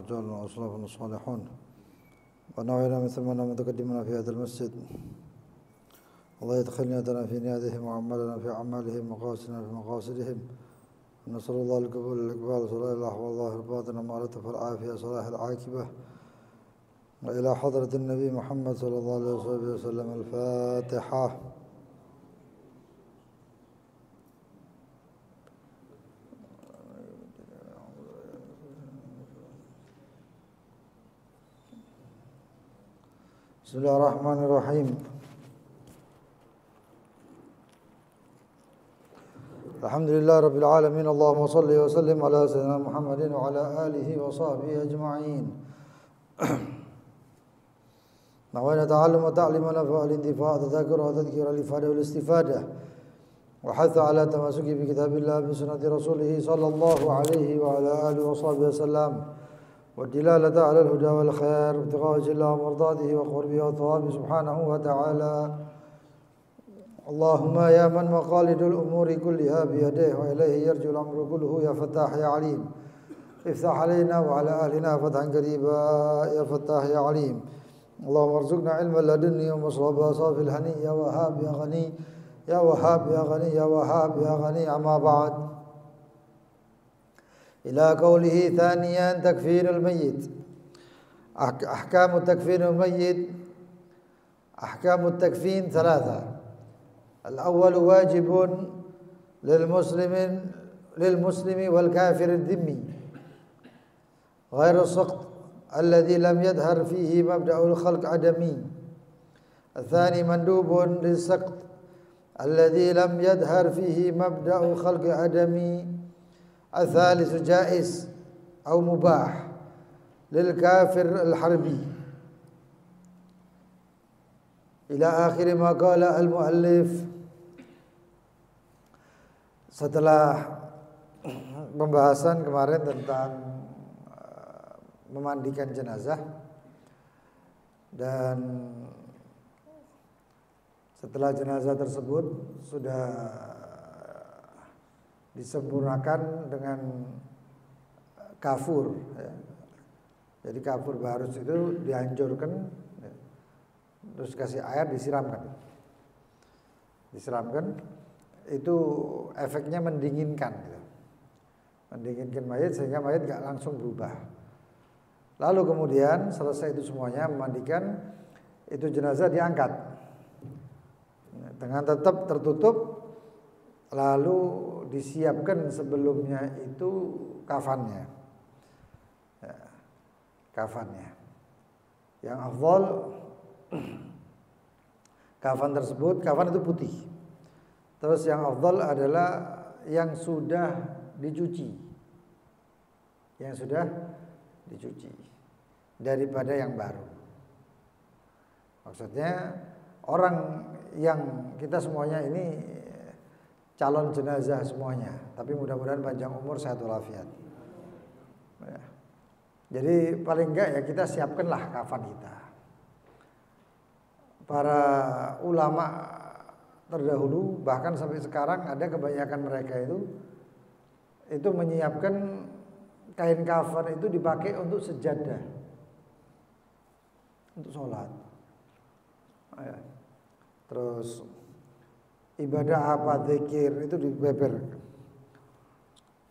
رجال وأسلاف صالحون ونوعنا مثل ما متقدمنا في هذا المسجد. الله يدخل نياتنا في نياتهم وعملنا في أعمالهم ومقاصدنا في مقاصدهم. نسأل الله القبول والإقبال صلاح الأحوال الله الباطن والمعرفة والعافية صلاح العاقبة. وإلى حضرة النبي محمد صلى الله عليه وسلم الفاتحة. بسم الله الرحمن الرحيم. الحمد لله رب العالمين. اللهم صل وسلم على سيدنا محمد وعلى آله وصحبه أجمعين. نوينا تعلم وتعليم ونفع الانتفاع تذكر وتذكير الإفادة والاستفادة وحث على تمسك بكتاب الله بسنة رسوله صلى الله عليه وعلى آله وصحبه وسلم والدلالة على الهدى والخير وابتغاء وجه الله ومرضاته وقربه وثوابه سبحانه وتعالى. اللهم يا من مقاليد الأمور كلها بيديه وإليه يرجو الأمر كله يا فتاح يا عليم افتح علينا وعلى أهلنا فتحا قريبا يا فتاح يا عليم. اللهم ارزقنا علما لدني ومصابا صافي الهني يا وهاب يا غني يا وهاب يا غني يا وهاب يا غني. أما بعد، إلى قوله ثانيا تكفين الميت. أحكام التكفين الميت. أحكام التكفين ثلاثة. الأول واجب للمسلم والكافر الذمي غير السقط الذي لم يظهر فيه مبدأ الخلق عدمي. الثاني مندوب للسقط الذي لم يظهر فيه مبدأ الخلق عدمي. الثالث جائز أو مباح للكافر الحربي. إلى آخر ما قال المؤلف. Setelah pembahasan kemarin tentang memandikan jenazah dan setelah jenazah tersebut sudah disempurnakan dengan kafur, ya. Jadi kafur barus itu dihancurkan, ya. Terus kasih air disiramkan itu efeknya mendinginkan, gitu. Mendinginkan mayat sehingga mayat gak langsung berubah. Lalu kemudian selesai itu semuanya memandikan, itu jenazah diangkat dengan tetap tertutup, lalu disiapkan sebelumnya itu kafannya, ya, kafannya. Yang afdal kafan tersebut, kafan itu putih. Terus yang afdal adalah yang sudah dicuci, daripada yang baru. Maksudnya orang yang kita semuanya ini calon jenazah semuanya, tapi mudah-mudahan panjang umur sehat walafiat. Ya. Jadi paling enggak ya kita siapkanlah kafan kita. Para ulama terdahulu bahkan sampai sekarang ada kebanyakan mereka itu menyiapkan kain kafan itu dipakai untuk sejadah, untuk sholat. Ya. Terus ibadah apa, zikir itu dibeber.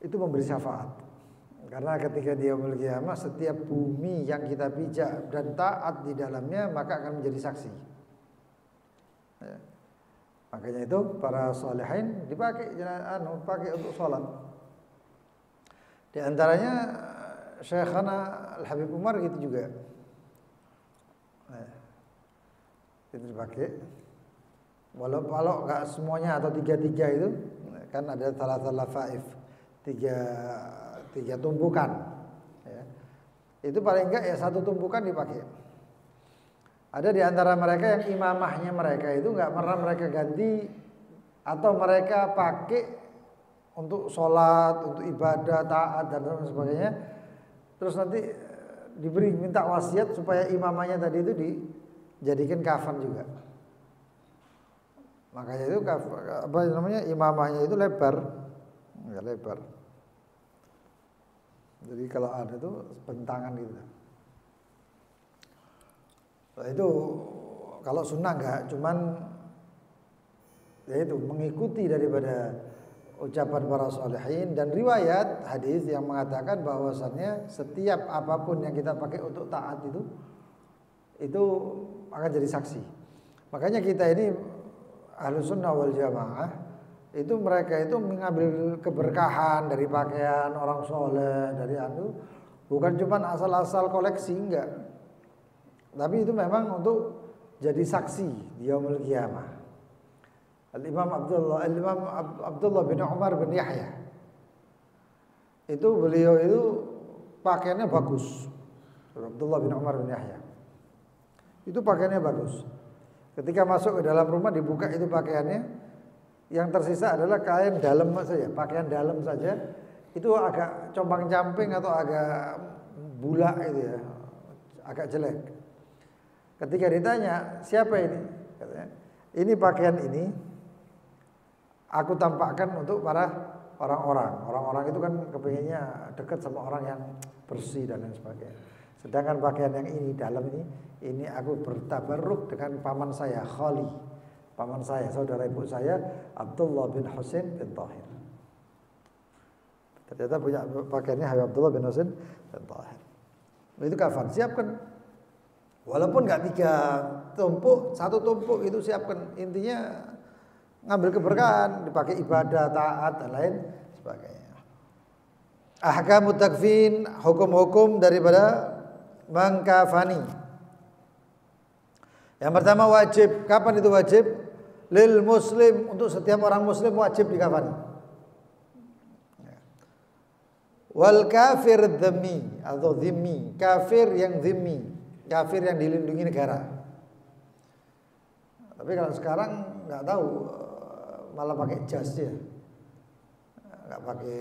Itu memberi syafaat. Karena ketika dia yaumul qiyamah setiap bumi yang kita pijak dan taat di dalamnya maka akan menjadi saksi. Ya. Makanya itu para salihin dipakai untuk sholat. Di antaranya Syekhana Al-Habib Umar gitu juga. Ya. Itu dipakai. Walau kalau enggak semuanya atau tiga-tiga itu kan ada salah faif, tiga tumpukan, ya. Itu paling enggak ya satu tumpukan dipakai. Ada di antara mereka yang imamahnya mereka itu enggak pernah mereka ganti atau mereka pakai untuk sholat, untuk ibadah, taat dan sebagainya. Terus nanti minta wasiat supaya imamahnya tadi itu dijadikan kafan juga. Makanya itu imamahnya itu lebar, ya lebar. Jadi kalau ada itu bentangan gitu. Nah, itu kalau sunnah enggak, cuman yaitu mengikuti daripada ucapan para salihin dan riwayat hadis yang mengatakan bahwasannya setiap apapun yang kita pakai untuk taat itu akan jadi saksi. Makanya kita ini Ahlus Sunnah wal Jamaah itu mereka itu mengambil keberkahan dari pakaian orang soleh, dari bukan cuma asal-asal koleksi, enggak. Tapi itu memang untuk jadi saksi di yaumul qiyamah. Al-Imam Abdullah bin Umar bin Yahya itu beliau itu pakaiannya bagus. Abdullah bin Umar bin Yahya itu pakaiannya bagus. Ketika masuk ke dalam rumah dibuka itu pakaiannya, yang tersisa adalah kain dalam saja, pakaian dalam saja. Itu agak compang-camping atau agak bulak itu ya, agak jelek. Ketika ditanya, siapa ini? Katanya, ini pakaian ini aku tampakkan untuk para orang-orang. Orang-orang itu kan kepinginnya dekat sama orang yang bersih dan lain sebagainya. Sedangkan pakaian yang ini dalam ini aku bertabarruk dengan paman saya Khali, paman saya, saudara ibu saya Abdullah bin Husain bin Tahir. Ternyata punya pakaiannya Habib Abdullah bin Husain bin Tahir. Itu kafan, siapkan. Walaupun nggak 3 tumpuk, 1 tumpuk itu siapkan. Intinya ngambil keberkahan, dipakai ibadah, taat dan lain sebagainya. Ahkamut takfin, hukum-hukum daripada mengkafani. Yang pertama wajib. Kapan itu wajib? Lil muslim, untuk setiap orang muslim wajib dikafani. Wal kafir dhimmi atau dhimmi, kafir yang dhimmi, kafir yang dilindungi negara. Tapi kalau sekarang nggak tahu, malah pakai jas ya, nggak pakai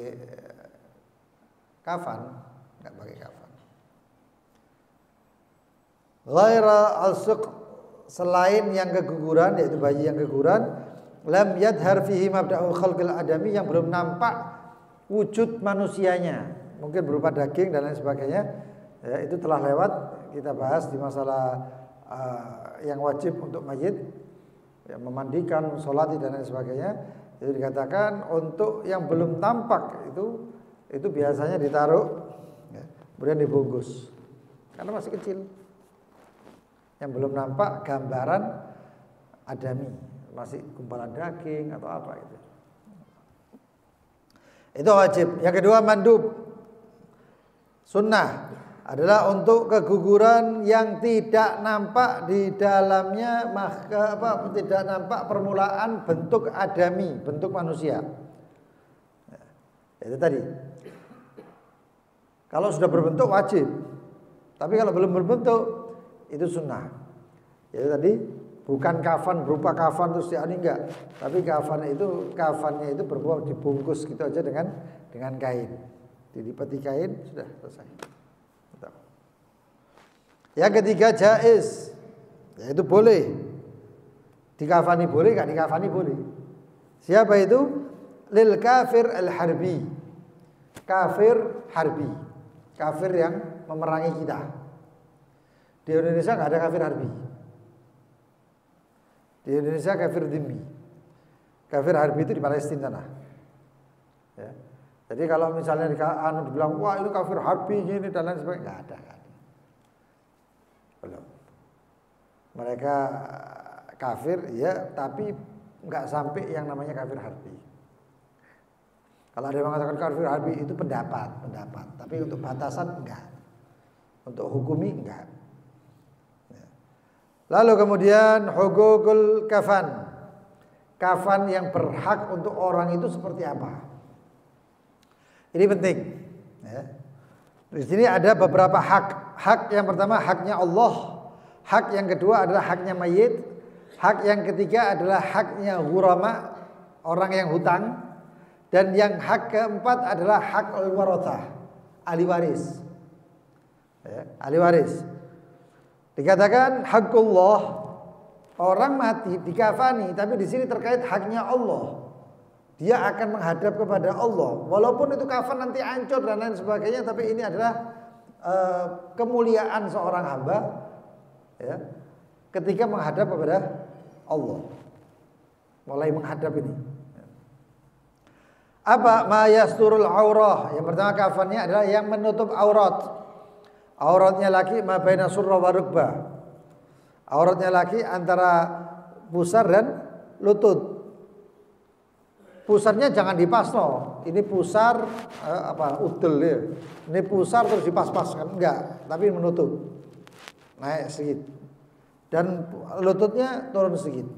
kafan, nggak pakai kafan. Ghaira al-suq, selain yang keguguran, yaitu bayi yang keguguran, lam yadhar fihi mabda'u khalqil adami, yang belum nampak wujud manusianya, mungkin berupa daging dan lain sebagainya. Ya, itu telah lewat, kita bahas di masalah yang wajib untuk mayit, ya, memandikan, sholati dan lain sebagainya. Itu dikatakan untuk yang belum tampak itu biasanya ditaruh, ya, kemudian dibungkus karena masih kecil. Yang belum nampak gambaran adami, masih gumpalan daging atau apa gitu. Itu wajib. Yang kedua mandub, sunnah adalah untuk keguguran yang tidak nampak di dalamnya tidak nampak permulaan bentuk adami, bentuk manusia. Itu tadi. Kalau sudah berbentuk wajib. Tapi kalau belum berbentuk itu sunnah. Jadi tadi bukan kafan berupa kafan terus ini enggak, tapi kafannya itu berupa dibungkus gitu aja dengan kain. Dilipati kain sudah selesai. Yang ketiga jaiz, yaitu boleh. Dikafani boleh, enggak dikafani boleh. Siapa itu? Lil kafir al-harbi. Kafir harbi. Kafir yang memerangi kita. Di Indonesia nggak ada kafir harbi. Di Indonesia kafir dhimmi. Kafir harbi itu di Palestina sana. Ya. Jadi kalau misalnya dibilang wah itu kafir harbi ini dan lain sebagainya, nggak ada. Belum. Mereka kafir ya, tapi nggak sampai yang namanya kafir harbi. Kalau ada yang mengatakan kafir harbi itu pendapat, tapi untuk batasan enggak. Untuk hukumi enggak. Lalu kemudian hukukul kafan. Kafan yang berhak untuk orang itu seperti apa? Ini penting. Ya. Di sini ada beberapa hak. Hak yang pertama haknya Allah. Hak yang kedua adalah haknya mayit. Hak yang ketiga adalah haknya ghurama, orang yang hutang. Dan yang hak keempat adalah hak al-warathah, ahli waris. Ya, ahli waris. Dikatakan hakullah, orang mati dikafani, tapi di sini terkait haknya Allah. dia akan menghadap kepada Allah. Walaupun itu kafan nanti hancur dan lain sebagainya, tapi ini adalah kemuliaan seorang hamba ya, ketika menghadap kepada Allah. Mulai menghadap ini. Apa ma yasturul aurah? Yang pertama kafannya adalah yang menutup aurat. Auratnya laki ma baina surra wa rukbah. Auratnya laki antara pusar dan lutut. Pusarnya jangan dipasno. Ini pusar udel ya. Ini pusar terus dipaspas kan enggak, tapi menutup. Naik sedikit. Dan lututnya turun sedikit.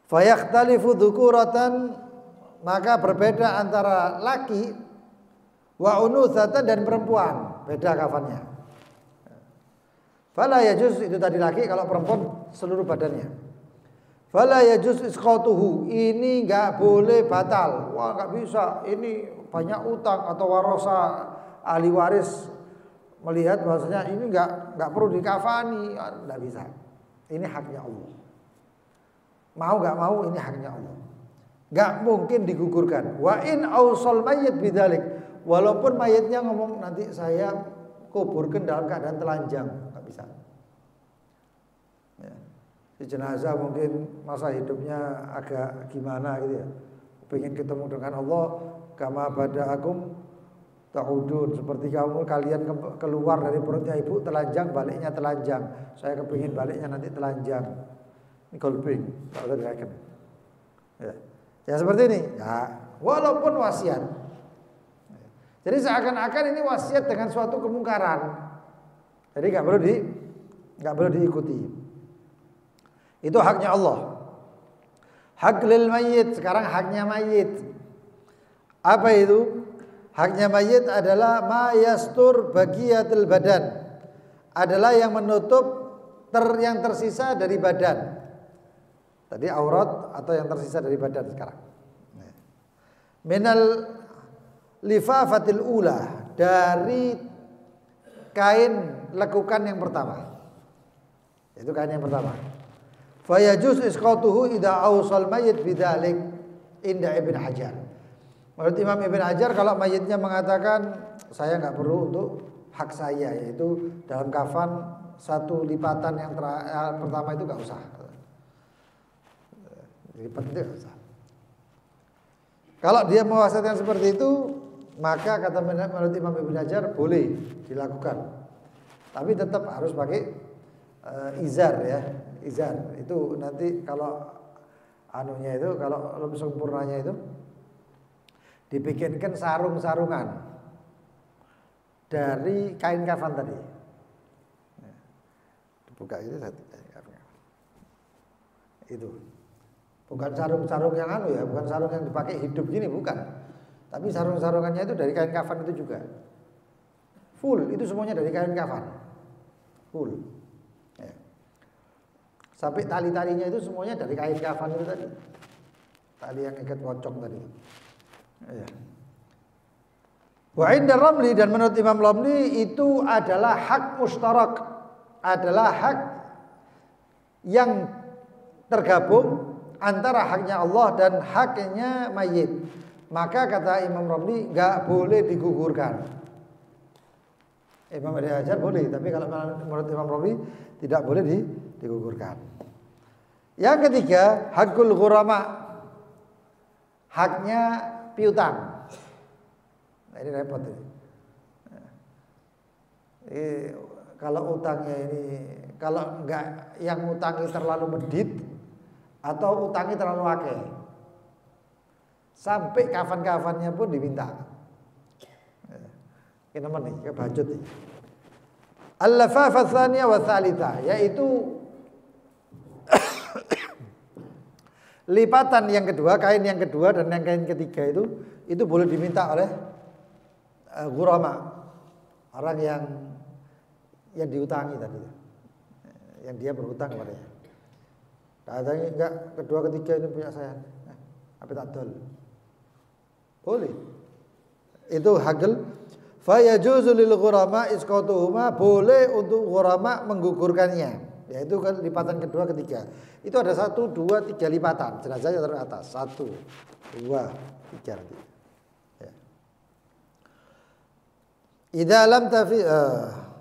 Fayakhtalifu dzukuratan, maka berbeda antara laki wa unutsatan dan perempuan, beda kafannya. Fala yajuz, itu tadi laki, kalau perempuan seluruh badannya. Fala yajuz isqatuhu, ini enggak boleh batal. Wah, enggak bisa. Ini banyak utang atau warasa ahli waris melihat bahwasanya ini enggak perlu dikafani, enggak bisa. Ini haknya Allah. Mau enggak mau ini haknya Allah. Enggak mungkin digugurkan. Wa in ausal mayyit bidzalik, walaupun mayitnya ngomong nanti saya kuburkan dalam keadaan telanjang, enggak bisa. Ya. Di jenazah mungkin masa hidupnya agak gimana gitu ya, pengen ketemu dengan Allah, kama bada'akum ta'udun, seperti kalian keluar dari perutnya ibu telanjang, baliknya telanjang, saya kepingin baliknya nanti telanjang. Ini golping, kalau dikatakan ya seperti ini ya, walaupun wasiat. Jadi seakan-akan ini wasiat dengan suatu kemungkaran, jadi nggak perlu diikuti. Itu haknya Allah. Hak lil mayyit, sekarang haknya mayit. Apa itu? Haknya mayit adalah ma yastur bagiyatul badan. Adalah yang menutup yang tersisa dari badan. Tadi aurat atau yang tersisa dari badan sekarang. Minal lifafatil ula, dari kain lekukan yang pertama. Itu kain yang pertama. Fayajuz isqatuhu idza awsal mayyit bidzalik inda Ibn Hajar. Menurut Imam Ibn Hajar, kalau mayitnya mengatakan saya enggak perlu untuk hak saya, yaitu dalam kafan satu lipatan yang pertama itu enggak usah. Lipat itu enggak usah. Kalau dia mewasiatkan seperti itu, maka kata menurut Imam Ibn Hajar boleh dilakukan. Tapi tetap harus pakai izar ya. Izar itu nanti kalau anunya itu, kalau lebih sempurnanya itu dibikinkan sarung-sarungan dari kain kafan tadi. Dibuka itu itu bukan sarung-sarung yang anu ya, bukan sarung yang dipakai hidup gini, bukan. Tapi sarung-sarungannya itu dari kain kafan itu juga. Full, itu semuanya dari kain kafan. Full. Sampai tali-talinya itu semuanya dari kain kafan itu tadi. Tali yang ikat pocong tadi. Ya. Wa inda Ramli, dan menurut Imam Ramli itu adalah hak mustarak, adalah hak yang tergabung antara haknya Allah dan haknya mayit. Maka kata Imam Ramli enggak boleh digugurkan. Imam Ibn Hajar boleh, tapi kalau menurut Imam Ramli tidak boleh digugurkan. Yang ketiga, hakul ghurama, haknya piutang. Nah, ini repot ini. Kalau utangnya ini, kalau enggak yang utangi terlalu medit atau utangi terlalu akeh, sampai kafan-kafannya pun diminta. Ini mana nih? Kebajut nih. Al-lafafah tsaniyah wa tsalitsah, yaitu lipatan yang kedua, kain yang kedua dan yang kain ketiga itu boleh diminta oleh ghurama, orang yang diutangi tadi, yang dia berhutang kepadanya. Katanya enggak, kedua ketiga ini punya saya, apa tak dol, boleh. Itu hagel. Fa yajuzu lil ghurama isqatuhuma, boleh untuk ghurama menggugurkannya. yaitu kan lipatan kedua, ketiga. Itu ada 1, 2, 3 lipatan. Jenazahnya taruh atas. 1, 2, 3 nanti. Ya.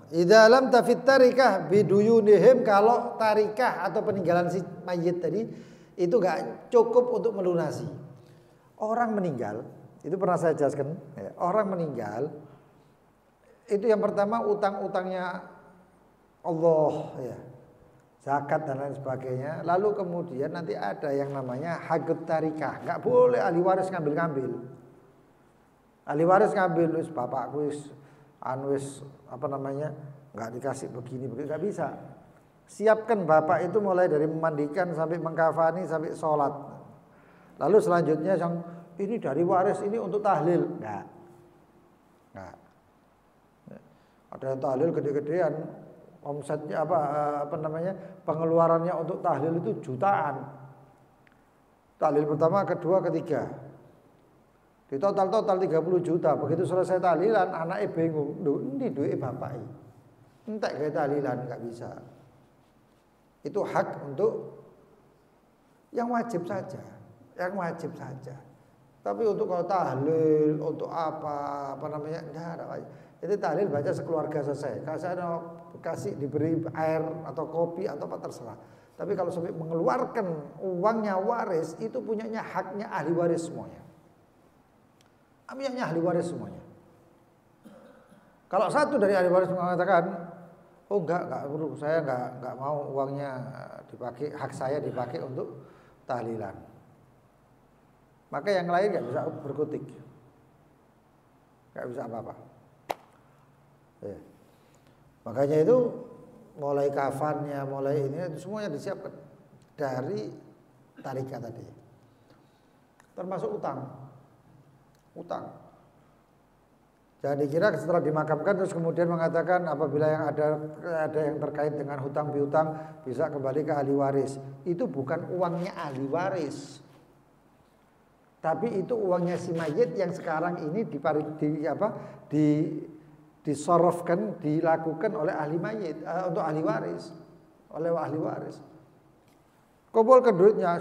Idza lam tafit tarikah biduyunihim, kalau tarikah atau peninggalan si mayit tadi itu enggak cukup untuk melunasi. Orang meninggal, itu pernah saya jelaskan, ya, orang meninggal itu yang pertama utang-utangnya Allah, ya, zakat dan lain sebagainya. Lalu kemudian nanti ada yang namanya hakut tarikah. Enggak boleh ahli waris ngambil-ngambil. Ahli waris ngambil, wis bapakku wis enggak dikasih begini enggak bisa. Siapkan bapak itu mulai dari memandikan sampai mengkafani sampai sholat. Lalu selanjutnya yang ini dari waris, ini untuk tahlil. Enggak. Ada yang tahlil gede-gedean, omsetnya pengeluarannya untuk tahlil itu jutaan. Tahlil pertama, kedua, ketiga. Di total 30 juta. Begitu selesai tahlilan, anaknya bingung. Ini duit bapak ini. Entek kayak tahlilan, enggak bisa. Itu hak untuk yang wajib saja. Tapi untuk kalau tahlil, untuk enggak ada. Itu tahlil baca sekeluarga selesai. Kalau saya kasih diberi air atau kopi atau apa terserah. Tapi kalau sampai mengeluarkan uangnya waris, itu punyanya haknya ahli waris semuanya. Punyanya ahli waris semuanya. Kalau satu dari ahli waris mengatakan, oh enggak perlu, saya enggak mau uangnya dipakai, hak saya dipakai untuk tahlilan. Maka yang lain enggak bisa berkutik. Enggak bisa apa-apa. Ya. Makanya itu mulai kafannya, mulai ini itu semuanya disiapkan dari tarikah tadi. Termasuk utang. Jangan dikira setelah dimakamkan terus kemudian mengatakan apabila yang ada yang terkait dengan hutang piutang bisa kembali ke ahli waris. Itu bukan uangnya ahli waris. Tapi itu uangnya si mayit yang sekarang ini disorofkan, dilakukan oleh ahli mayit untuk ahli waris, oleh ahli waris. Kumpulkan duitnya,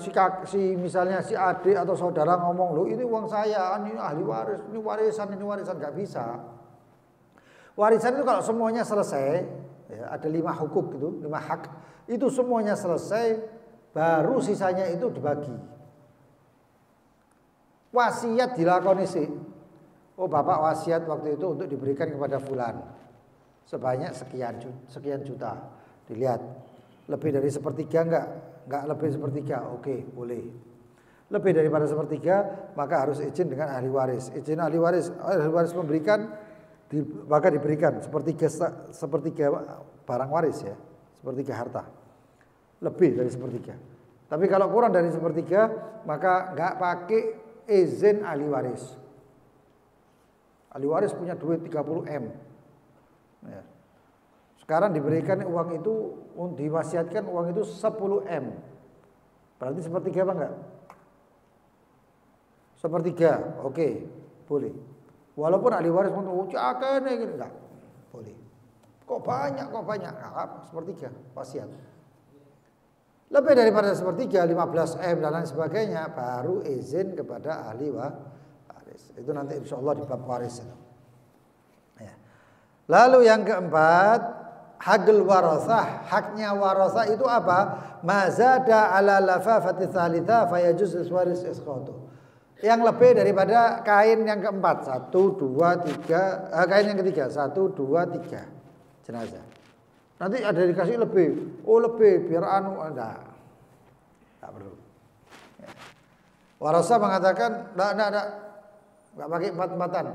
misalnya si adik atau saudara ngomong, loh ini uang saya, ini ahli waris, ini warisan, nggak bisa. Warisan itu kalau semuanya selesai, ya, ada 5 hukuk itu, 5 hak, itu semuanya selesai, baru sisanya itu dibagi. Wasiat dilakoni sih. Oh bapak wasiat waktu itu untuk diberikan kepada fulan sebanyak sekian juta. Dilihat lebih dari sepertiga enggak lebih sepertiga, oke boleh. Lebih daripada sepertiga maka harus izin dengan ahli waris. Izin ahli waris memberikan maka diberikan sepertiga barang waris ya, sepertiga harta. Lebih dari sepertiga. Tapi kalau kurang dari sepertiga maka enggak pakai izin ahli waris. Ahli waris punya duit 30M. Ya. Sekarang diberikan uang itu, diwasiatkan uang itu 10M. Berarti sepertiga apa enggak? Sepertiga, oke, boleh. Walaupun ahli waris untuk ucapan gitu enggak, boleh. Kok banyak, enggak, sepertiga wasiat. Lebih daripada sepertiga, 15M dan lain sebagainya, baru izin kepada ahli waris. Itu nanti insya Allah di bab waris itu. Ya. Lalu yang keempat, hakul warasah. Haknya warasah itu apa? Mazada ala lafafati thalitha fayajuz waris isqatu. Yang lebih daripada kain yang keempat. 1, 2, 3. Kain yang ketiga. 1, 2, 3. Jenazah. Nanti ada dikasih lebih. Oh lebih biar enggak perlu. Ya. Warasah mengatakan enggak pakai 4-4-an.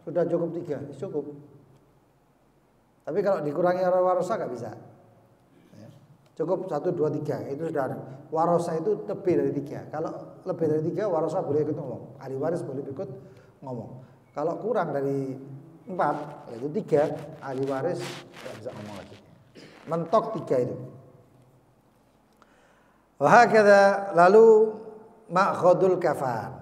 Sudah cukup 3, cukup. Tapi kalau dikurangi warasa enggak bisa. Ya. Cukup 1, 2, 3 itu sudah ada. Warasa itu lebih dari 3. Kalau lebih dari 3 warasa boleh ikut ngomong. Ahli waris boleh ikut ngomong. Kalau kurang dari 4 yaitu 3, ahli waris enggak bisa ngomong lagi. Mentok 3 itu. Wahakadha, lalu ma'khudul kafan.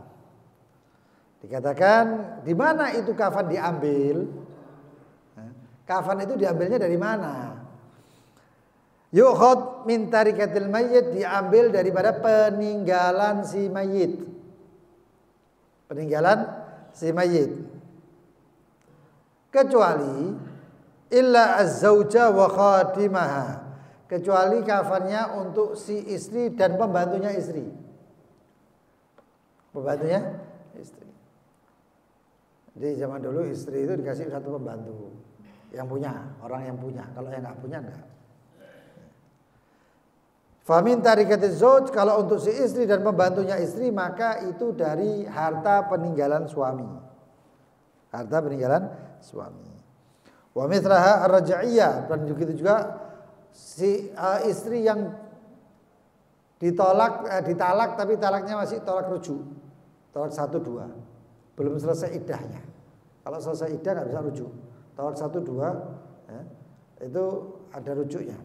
Dikatakan di mana itu kafan diambil? Kafan itu diambilnya dari mana? Yukhad min tarikatil mayyit, diambil daripada peninggalan si mayit. Peninggalan si mayit. Kecuali illa az-zauja wa khadimaha, kecuali kafannya untuk si istri dan pembantunya istri. Pembantunya istri. Jadi zaman dulu istri itu dikasih satu pembantu yang punya, orang yang punya. Kalau yang nggak punya enggak. Famin tarikatiz zauj, kalau untuk si istri dan pembantunya istri maka itu dari harta peninggalan suami. Harta peninggalan suami. Wa mithlaha ar-raj'iyah, dan begitu juga si istri yang ditalak tapi talaknya masih talak rujuk. Talak 1 2. Belum selesai iddahnya. Kalau selesai iddah enggak bisa rujuk. Talak 1 2 ya, itu ada rujuknya.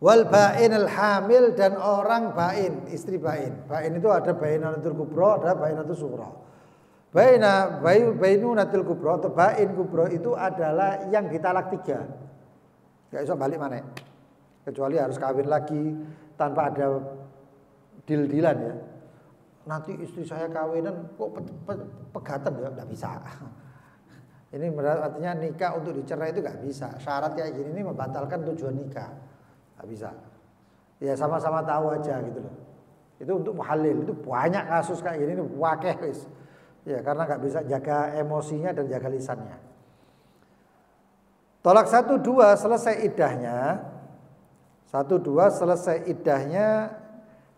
Wal ba'in al hamil, dan orang ba'in, istri ba'in. Ba'in itu ada ba'inatul kubra, ada ba'inatul sughra. Bainunatul kubra atau ba'in kubra itu adalah yang ditalak 3. Enggak bisa balik mana. Kecuali harus kawin lagi tanpa ada deal-dealan ya. Nanti istri saya kawinan kok pegatan ya, enggak bisa. Ini artinya nikah untuk dicerai itu enggak bisa. Syarat kayak gini ini membatalkan tujuan nikah. Enggak bisa. Ya sama-sama tahu aja gitu loh. Itu untuk muhalil, itu banyak kasus kayak gini wakeh wis. Ya, karena nggak bisa jaga emosinya dan jaga lisannya. Tolak 1 2 selesai iddahnya. 1 2 selesai iddahnya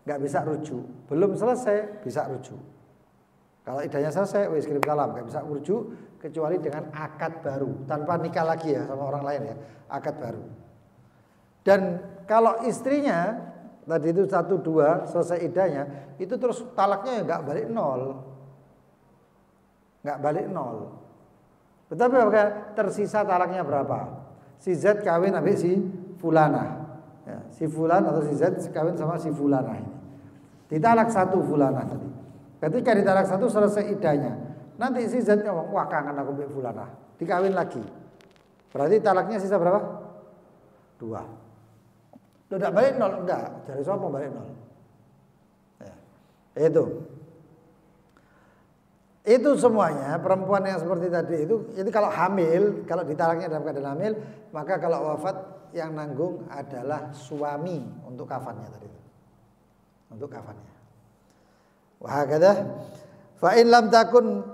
nggak bisa rujuk. Belum selesai bisa rujuk. Kalau iddahnya selesai wis kirim salam, nggak bisa rujuk kecuali dengan akad baru, tanpa nikah lagi ya sama orang lain ya, akad baru. Dan kalau istrinya tadi itu 1 2 selesai iddahnya, itu terus talaknya nggak balik 0. Nggak balik 0. Tetapi apakah tersisa talaknya berapa? Si Z kawin sampai si Fulana. Ya, si Fulan atau si Z kawin sama si Fulana ini. Ditalak 1 Fulana tadi. Ketika ditalak 1 selesai iddahnya. Nanti si Z ngomong, wah kangen aku mbek Fulana. Dikawin lagi. Berarti talaknya sisa berapa? 2. Udah balik 0? Enggak. Dari siapa balik 0? Ya. Itu semuanya perempuan yang seperti tadi itu. Jadi kalau hamil, kalau ditalaknya dalam keadaan hamil, maka kalau wafat yang nanggung adalah suami untuk kafannya tadi itu. Untuk kafannya. Wa hakadha fa in lam takun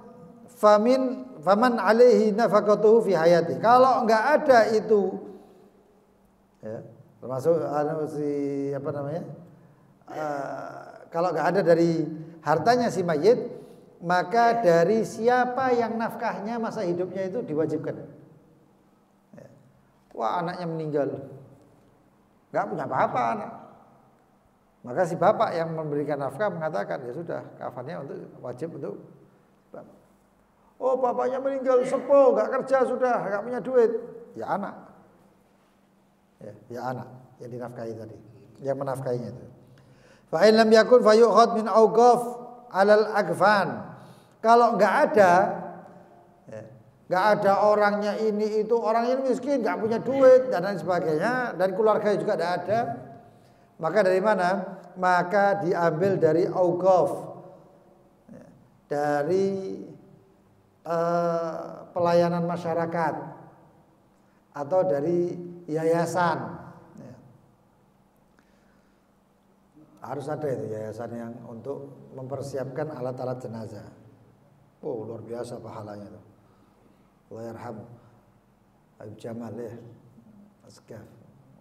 faman alaihi nafaqatuhu fi hayati. Kalau enggak ada itu ya, termasuk kalau enggak ada dari hartanya si mayit, maka dari siapa yang nafkahnya masa hidupnya itu diwajibkan. Wah, anaknya meninggal, nggak punya apa-apa anak. Maka si bapak yang memberikan nafkah mengatakan ya sudah, kafannya untuk wajib untuk bapak. Oh, bapaknya meninggal sepuh, nggak kerja sudah, nggak punya duit, ya anak, ya anak yang dinafkahi tadi, yang menafkahinya itu. Fa in lam yakun fa yu'khad min awqaf alal agfan. Kalau nggak ada orangnya ini itu, orang ini miskin, nggak punya duit dan lain sebagainya, dan keluarganya juga tidak ada, maka dari mana? Maka diambil dari auqaf, dari pelayanan masyarakat atau dari yayasan. Harus ada itu yayasan yang untuk mempersiapkan alat-alat jenazah. Oh, luar biasa pahalanya tuh. Allah yarhamu Habib Jamal ya, Asgaf.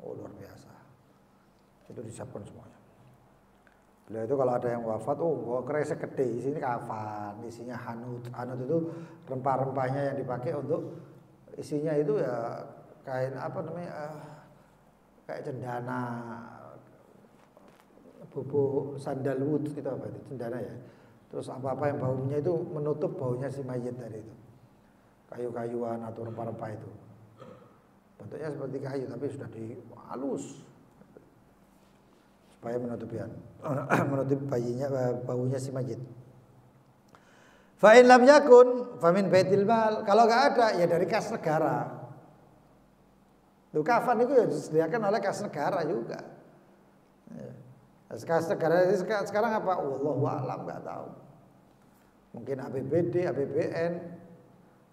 Oh, luar biasa. Itu disiapkan semuanya. Beliau itu kalau ada yang wafat, oh kresek gede, isinya kafan, isinya hanut. Hanut itu rempah-rempahnya yang dipakai untuk isinya itu ya kain apa namanya, kayak cendana, bubuk sandalwood itu apa itu, cendana ya. Terus apa-apa yang baunya itu menutup baunya si mayit tadi itu. Kayu-kayuan atau rempah-rempah itu. Bentuknya seperti kayu tapi sudah dihalus supaya menutupi baunya si mayit. Fa in lam yakun fa min baitil mal. Kalau enggak ada ya dari kas negara. Loh, kafan itu ya disediakan oleh kas negara juga. Ya. Kas negara sekarang apa? Wallahu a'lam, nggak tahu. Mungkin APBD, APBN,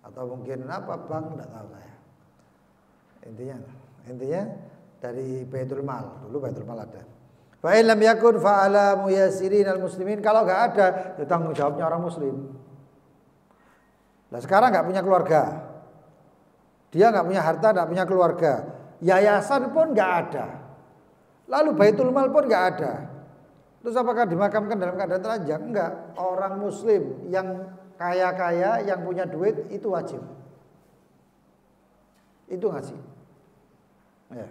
atau mungkin apa bank, nggak tahu saya. Intinya dari Baitul Mal, dulu Baitul Mal ada. Fa in lam yakun fa ala muyassirinal muslimin, kalau nggak ada ya tanggung jawabnya orang muslim. Nah sekarang nggak punya keluarga, dia nggak punya harta, nggak punya keluarga, yayasan pun nggak ada, lalu Baitul Mal pun nggak ada. Terus apakah dimakamkan dalam keadaan telanjang? Enggak, orang muslim yang kaya-kaya, yang punya duit itu wajib, itu ngasih. Ya.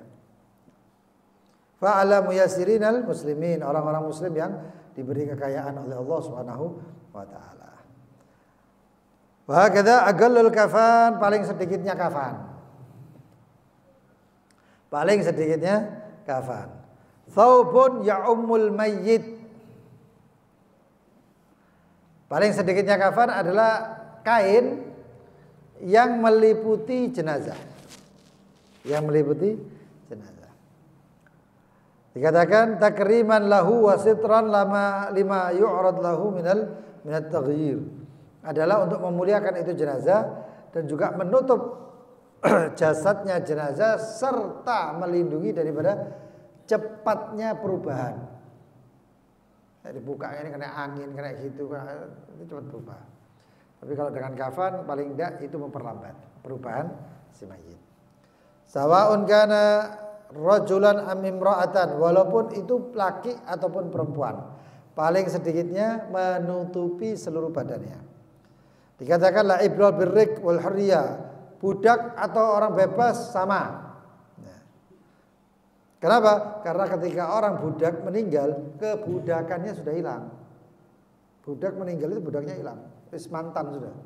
Fa'ala muyassirinal muslimin, orang-orang muslim yang diberi kekayaan oleh Allah Subhanahu wa taala. Wa hakadha aqallul kafan, paling sedikitnya kafan. Paling sedikitnya kafan. Thawbun ya'ummul mayyit. Paling sedikitnya kafan adalah kain yang meliputi jenazah. Yang meliputi jenazah. Dikatakan takriman lahu wa sitran lima yu'rad lahu minat taghyir. Adalah untuk memuliakan itu jenazah dan juga menutup jasadnya jenazah serta melindungi daripada cepatnya perubahan. Dibuka ini kena angin, kena gitu, itu cepat berubah. Tapi kalau dengan kafan paling tidak itu memperlambat perubahan si mayit. Sawa'un kana rajulan am imra'atan, walaupun itu laki ataupun perempuan, paling sedikitnya menutupi seluruh badannya. Dikatakan la ibrul birrik wal hurriyah, budak atau orang bebas sama. Kenapa? Karena ketika orang budak meninggal, kebudakannya sudah hilang. Budak meninggal itu budaknya hilang, terus mantan sudah.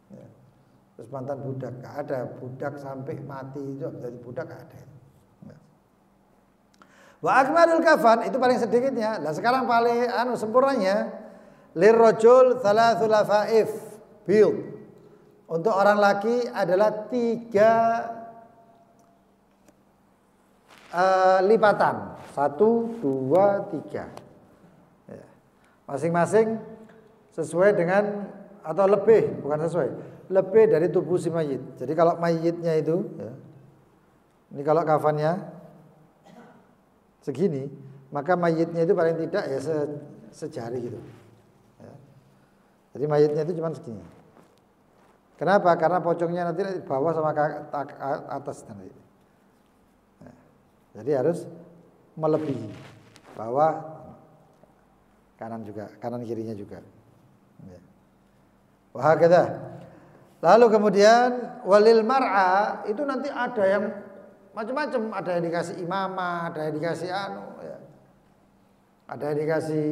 Ya. Terus mantan budak, gak ada budak sampai mati itu jadi budak, gak ada. Ya. Wa akmalul kafan itu paling sedikitnya. Nah sekarang paling sempurnanya lirrajul thalathu lafaif bil. Untuk orang laki adalah 3 lipatan, 1, 2, 3. Ya. Masing-masing sesuai dengan atau lebih, bukan sesuai, lebih dari tubuh si mayit. Jadi kalau mayitnya itu, ya, ini kalau kafannya segini, maka mayitnya itu paling tidak ya sejari gitu. Ya. Jadi mayitnya itu cuma segini. Kenapa? Karena pocongnya nanti di bawah sama atas nanti. Jadi harus melebihi bawah, kanan juga, kanan kirinya juga. Wah kata. Lalu kemudian walil mar'a itu nanti ada yang macam-macam, ada yang dikasih imamah, ada yang dikasih ya. Ada yang dikasih,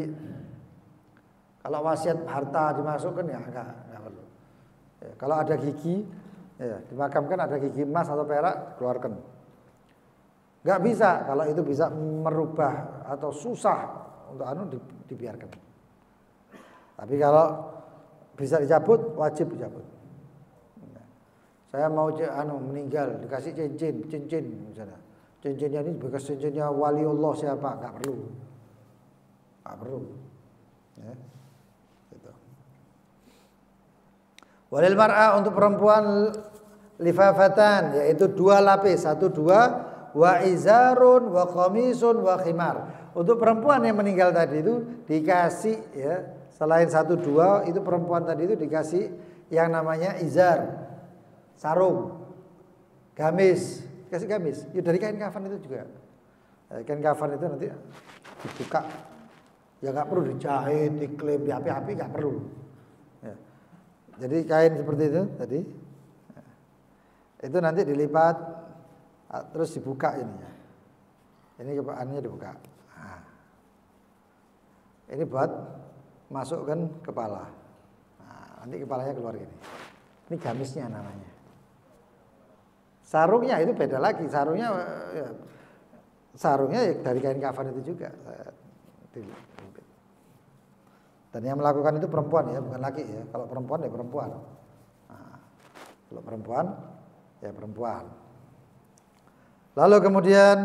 kalau wasiat harta dimasukkan ya enggak perlu. Ya, kalau ada gigi, ya, dimakamkan ada gigi emas atau perak, keluarkan. Gak bisa, kalau itu bisa merubah atau susah untuk dibiarkan. Tapi kalau bisa dicabut, wajib dicabut. Saya mau meninggal dikasih cincin misalnya. Cincinnya ini bekas cincinnya waliullah siapa? Gak perlu. Ya. Gitu. Walil mar'a untuk perempuan lifafatan, yaitu 2 lapis, 1, 2. Wa izarun wa khamisun wa khimar. Untuk perempuan yang meninggal tadi itu dikasih ya, selain 1, 2 itu perempuan tadi itu dikasih yang namanya izar, sarung, gamis, kasih gamis. Ya dari kain kafan itu juga. Kain kafan itu nanti dibuka. Ya enggak perlu dijahit, diklip, diapi-api, enggak perlu. Ya. Jadi kain seperti itu tadi. Itu nanti dilipat terus dibuka ininya. Ini kepaannya dibuka. Nah. Ini buat masukkan kepala. Nah, nanti kepalanya keluar gini. Ini gamisnya namanya. Sarungnya itu beda lagi. Sarungnya ya dari kain kafan itu juga. Dan yang melakukan itu perempuan ya, bukan laki ya. Kalau perempuan ya perempuan. Nah, kalau perempuan ya perempuan. Lalu kemudian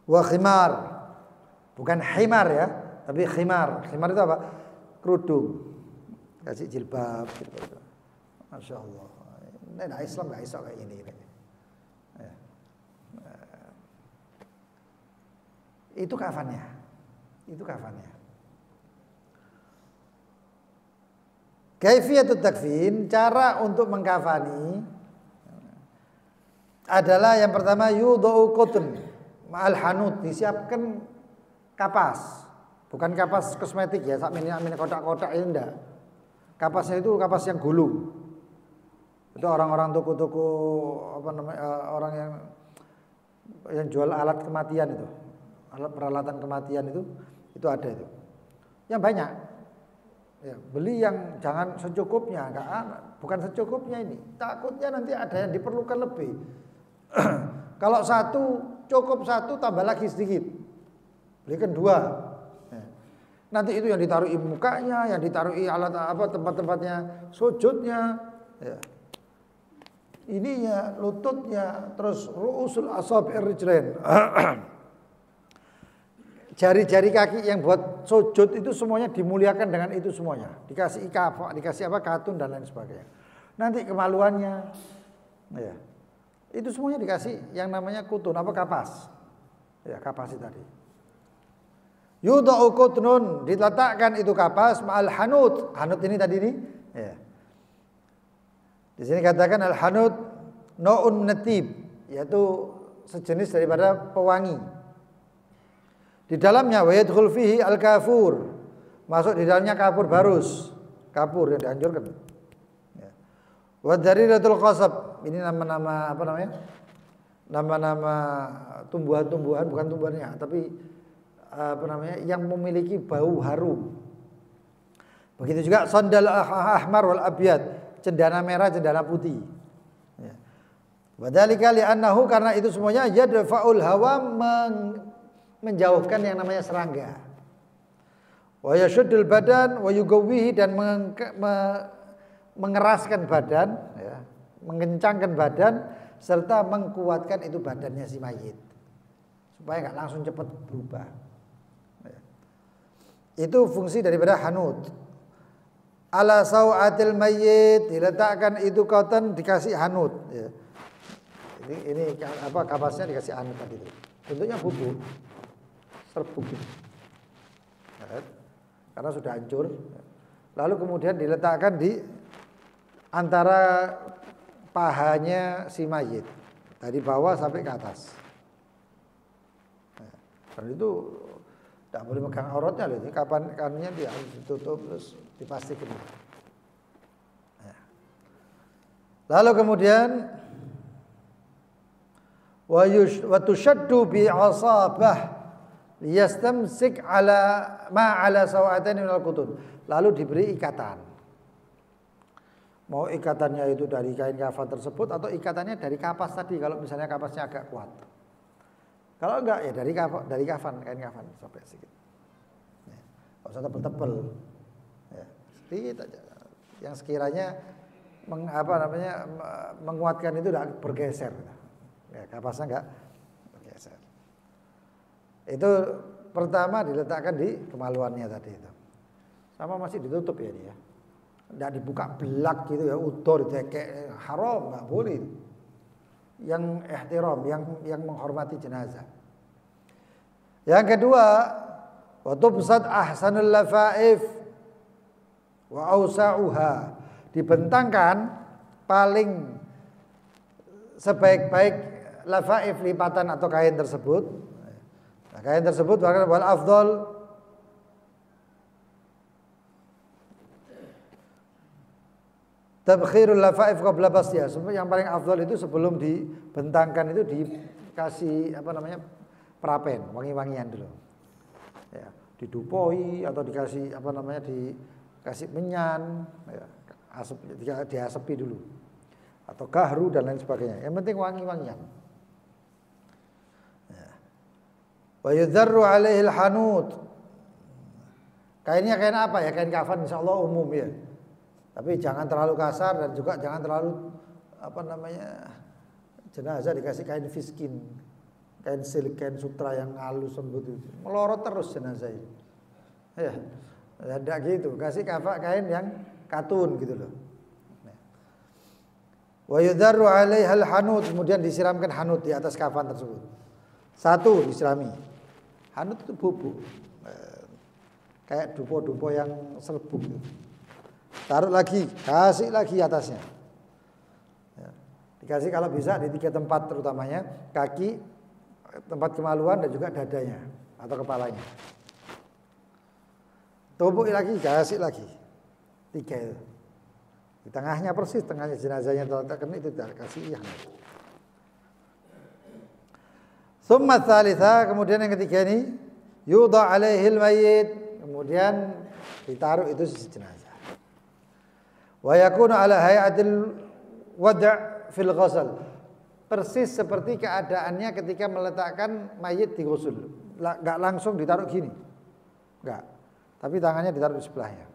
wa khimar. Bukan himar ya, tapi khimar. Khimar itu apa? Kerudung. Kasih jilbab gitu. Masya Allah. Nah, Islam nggak iso kayak ini. Ya. Itu kafannya. Itu kafannya. Kaifiyatut takfin, cara untuk mengkafani adalah yang pertama yudau qutn ma'al hanut, disiapkan kapas. Bukan kapas kosmetik ya, sak mini kotak-kotak ini enggak. Kapasnya itu kapas yang gulung. Itu orang-orang toko-toko apa namanya orang yang jual alat kematian itu. Alat peralatan kematian itu ada itu. Yang banyak. Ya, beli yang jangan secukupnya, bukan secukupnya ini. Takutnya nanti ada yang diperlukan lebih. Kalau cukup satu tambah lagi sedikit. Belikan 2. Ya. Nanti itu yang ditaruhi mukanya, yang ditaruhi alat apa tempat-tempatnya sujudnya, ya. Ininya, lututnya, terus ru'usul asabi'ir rijlain. Jari-jari kaki yang buat sujud itu semuanya dimuliakan dengan itu semuanya. Dikasih ikaf, dikasih apa katun dan lain sebagainya. Nanti kemaluannya, ya, itu semuanya dikasih yang namanya kutun apa kapas, ya kapas itu tadi. Yudau kutnun, diletakkan itu kapas ma'al hanut. Hanut ini tadi ini, ya. Di sini katakan al hanut no'un natib, yaitu sejenis daripada pewangi. Di dalamnya wa yadkhul fihi al-kafur. Masuk di dalamnya kapur barus. Kapur yang dianjurkan. Ya. Wa dariratul qasab. Ini nama-nama apa namanya? Nama-nama tumbuhan-tumbuhan, bukan tumbuhannya, tapi apa namanya? Yang memiliki bau harum. Begitu juga sandal ahmar wal abyad, cendana merah, cendana putih. Ya. Wa dzalika li'annahu, karena itu semuanya yadfa'ul hawa, menjauhkan yang namanya serangga. Wa yashuddul badan wa yugawwihi, dan mengeraskan badan, ya, mengencangkan badan serta mengkuatkan itu badannya si mayit supaya enggak langsung cepat berubah. Ya. Itu fungsi daripada hanut. Ala sau'atil mayyit, diletakkan itu cotton, dikasih hanut, ya. Ini apa kapasnya dikasih hanut tadi itu. Bentuknya bubuk. Serbuk. Ya, karena sudah hancur. Lalu kemudian diletakkan di antara pahanya si mayit, dari bawah sampai ke atas. Dan itu tidak boleh megang auratnya loh. Kapan kanannya dia harus ditutup terus dipastikan. Ya. Lalu kemudian wa tushaddu bi asabah liyastamsik ala ma ala sawatani minal qutun. Lalu diberi ikatan. Mau ikatannya itu dari kain kafan tersebut atau ikatannya dari kapas tadi kalau misalnya kapasnya agak kuat. Kalau enggak ya dari kafan, kain kafan sampai sedikit. Ya, enggak usah tebel-tebel. Ya, sedikit aja. Yang sekiranya menguatkan itu tidak bergeser. Ya, kapasnya enggak bergeser. Itu pertama diletakkan di kemaluannya tadi itu. Sama masih ditutup ya dia. Enggak dibuka belak gitu ya, utuh ditekek, haram, enggak boleh. Yang ihtiram, yang menghormati jenazah. Yang kedua, wa tubsat ahsanul lafaif wa ausa'uha. Dibentangkan paling sebaik-baik lafaif, lipatan atau kain tersebut. Nah, kain tersebut wal afdal tabkhirul lafaif qabla basya. Yang paling afdal itu sebelum dibentangkan itu dikasih apa namanya? Perapen, wangi-wangian dulu. Ya, didupoi atau dikasih apa namanya? Dikasih menyan, ya, diasepi dulu. Atau kahru dan lain sebagainya. Yang penting wangi-wangian. Wa yudzarru alaihi alhanut. Kainnya kain apa ya? Kain kafan insyaallah umum ya. Tapi jangan terlalu kasar dan juga jangan terlalu apa namanya? jenazah dikasih kain fiskin, kain silik, kain sutra yang halus lembut itu, melorot terus jenazah itu. Ya, tidak gitu, kasih kain yang katun gitu loh. Wa yudarru 'alaiha al-hanut, kemudian disiramkan hanut di atas kafan tersebut. Satu disirami. Hanut itu bubuk. Kayak dupo-dupo yang serbuk gitu. Taruh lagi, kasih lagi atasnya. Ya. Dikasih kalau bisa di 3 tempat terutamanya, kaki, tempat kemaluan dan juga dadanya atau kepalanya. Tumpuk lagi, kasih lagi. 3 itu. Di tengahnya persis, tengahnya jenazahnya terletakkan itu kasih yang. Tsumma tsalitsa, kemudian yang ketiga ini yudha 'alaihil mayyit, kemudian ditaruh itu sisi jenazah. Wa yakunu 'ala hay'atil wad' fil ghusl. Persis seperti keadaannya ketika meletakkan mayit di ghusl. Enggak langsung ditaruh gini. Enggak. Tapi tangannya ditaruh di sebelahnya.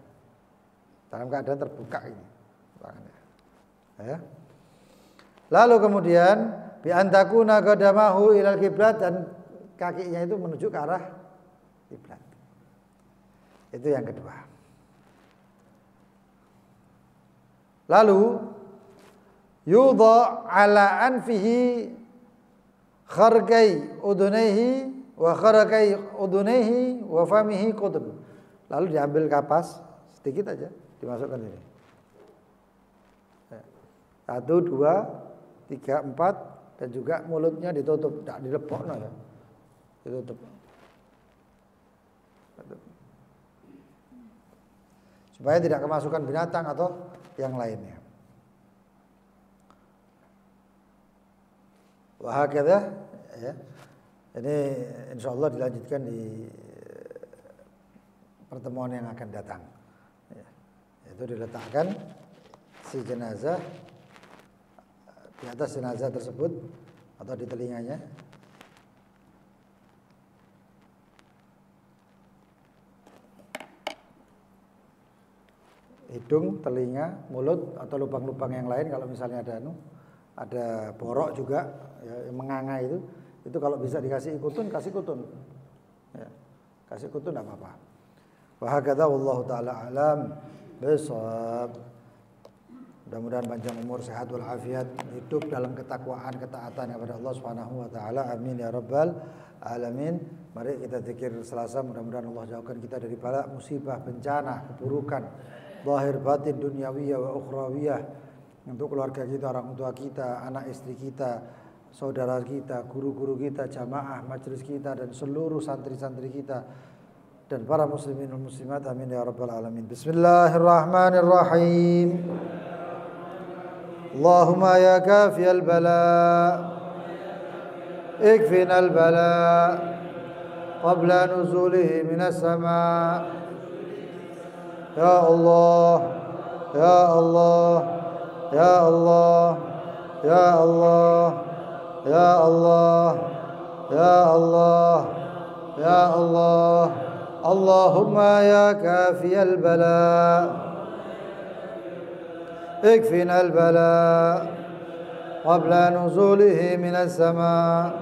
Dalam keadaan terbuka ini. Ya. Lalu kemudian bi antakuna qadamahu ilal kiblat, dan kakinya itu menuju ke arah kiblat. Itu yang kedua. Lalu yudha ala anfihi kharqai udunaihi wa kharqai udunaihi wa famihi qudun. Lalu diambil kapas sedikit aja, dimasukkan ini. 1, 2, 3, 4, dan juga mulutnya ditutup, tidak dilepokno ya. Ditutup. Supaya tidak kemasukan binatang atau yang lainnya. Wah, hakadha ya. Ini insyaallah dilanjutkan di pertemuan yang akan datang. Ya. Itu diletakkan si jenazah di atas jenazah tersebut atau di telinganya. Hidung, telinga, mulut atau lubang-lubang yang lain kalau misalnya ada borok juga ya, yang menganga itu kalau bisa dikasih kutun, kasih kutun. Ya, kasih kutun enggak apa-apa. Wa hakadha wallahu taala alam bisawab. Mudah-mudahan panjang umur, sehat walafiat, hidup dalam ketakwaan, ketaatan kepada Allah Subhanahu wa taala. Amin ya rabbal alamin. Mari kita zikir Selasa, mudah-mudahan Allah jauhkan kita dari bala, musibah, bencana, keburukan zahir batin, dunyawiyah wa ukhrawiyah, untuk keluarga kita, orang tua kita, anak istri kita, saudara kita, guru-guru kita, jamaah majelis kita, dan seluruh santri-santri kita dan para muslimin dan muslimat. Amin ya rabbal alamin. Bismillahirrahmanirrahim. Allahumma ya kafiyal bala ikfina al-bala qabla nuzulihi minas sama. Ya Allah, ya Allah, ya Allah, ya Allah, ya Allah, ya Allah, ya Allah. Allahumma ya kafiyal bala اكفنا البلاء قبل نزوله من السماء.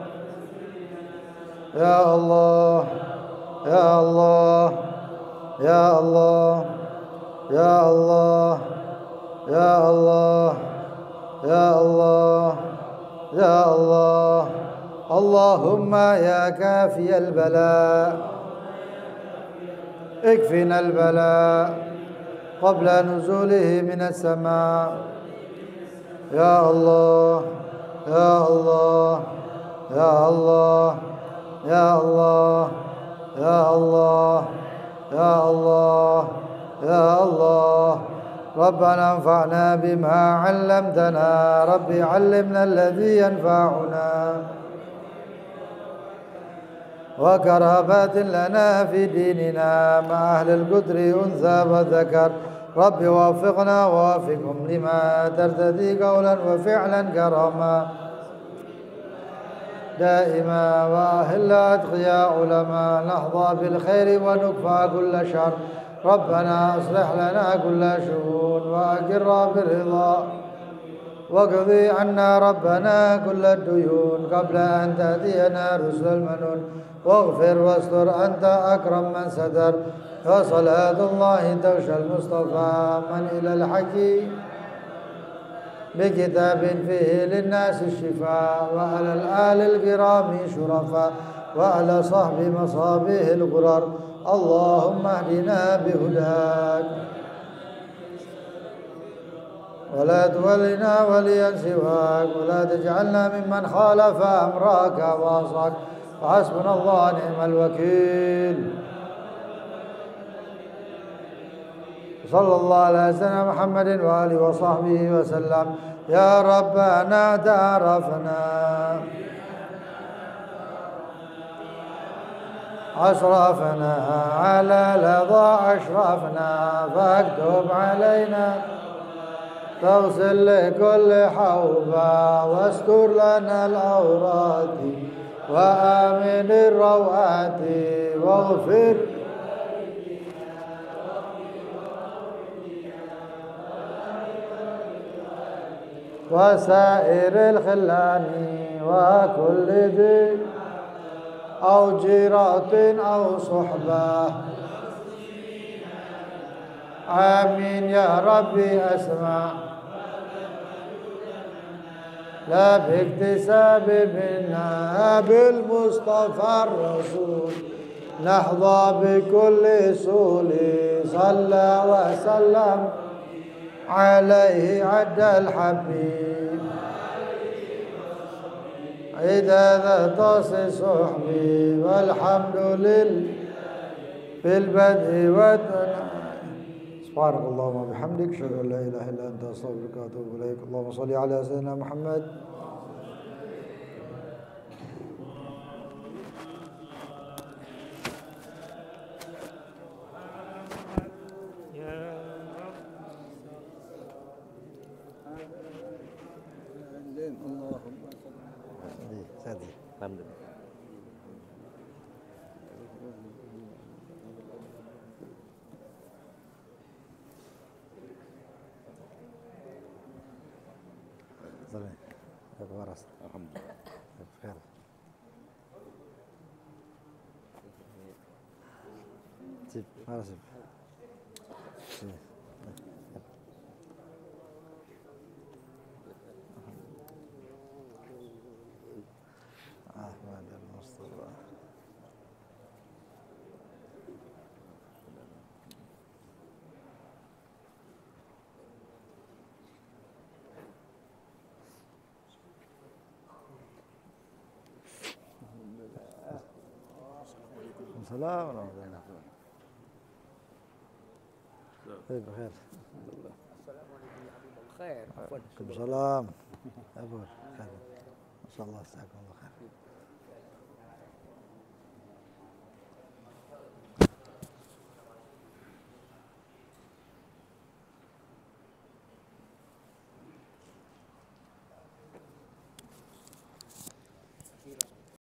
يا الله يا الله يا الله يا الله يا الله يا الله يا الله. اللهم يا كافي البلاء اكفنا البلاء قبل نزوله من السماء. يا الله يا الله يا الله يا الله يا الله يا الله يا الله. ربنا انفعنا بما علمتنا. رب علمنا الذي ينفعنا وكرامات لنا في ديننا مع أهل القدر أنثى وذكر. رب وفقنا ووفقهم لما ترتدي قولا وفعلا كرما دائما، وأهل أتقياء علماء نحظى بالخير ونكفى كل شر. ربنا أصلح لنا كل شؤون وأقر بالرضا واقضي عنا ربنا كل الديون قبل أن تأتينا رسل المنون واغفر واستر أنت أكرم من ستر وصلاة الله توشى المصطفى من إلى الحكي بكتاب فيه للناس الشفاء وعلى الآل الكرام شرفاء وعلى صحب مصابه الغرر اللهم اهدنا بهداك ولا تولنا وليا سواك ولا تجعلنا ممن خالف أمرك وعصاك وحسبنا الله نعم الوكيل صلى الله على سيدنا محمد وآله وصحبه وسلم يا ربنا تعرفنا أشرفنا على لظى أشرفنا فاكتب علينا تغسل لكل حوبة واستر لنا العورات وآمن الروعات واغفر وسائر الخلان وكل ذي أو جيرة أو صحبة آمين يا ربي أسمع لا باكتساب منا بالمصطفى الرسول نحظى بكل سول صلى وسلم عليه عد الحبيب عداد طاس صحبي والحمد لله بالبدء والثناء سبحانك اللهم وبحمدك اشهد ان لا اله الا انت استغفرك واتوب اليك اللهم صل على سيدنا محمد الحمد لله بخير سيب ما سيب أحمد المصطفى السلام ورحمة الله طيب بخير السلام عليكم يا حبيب الخير عليكم السلام أبو خير ما شاء الله جزاكم الله خير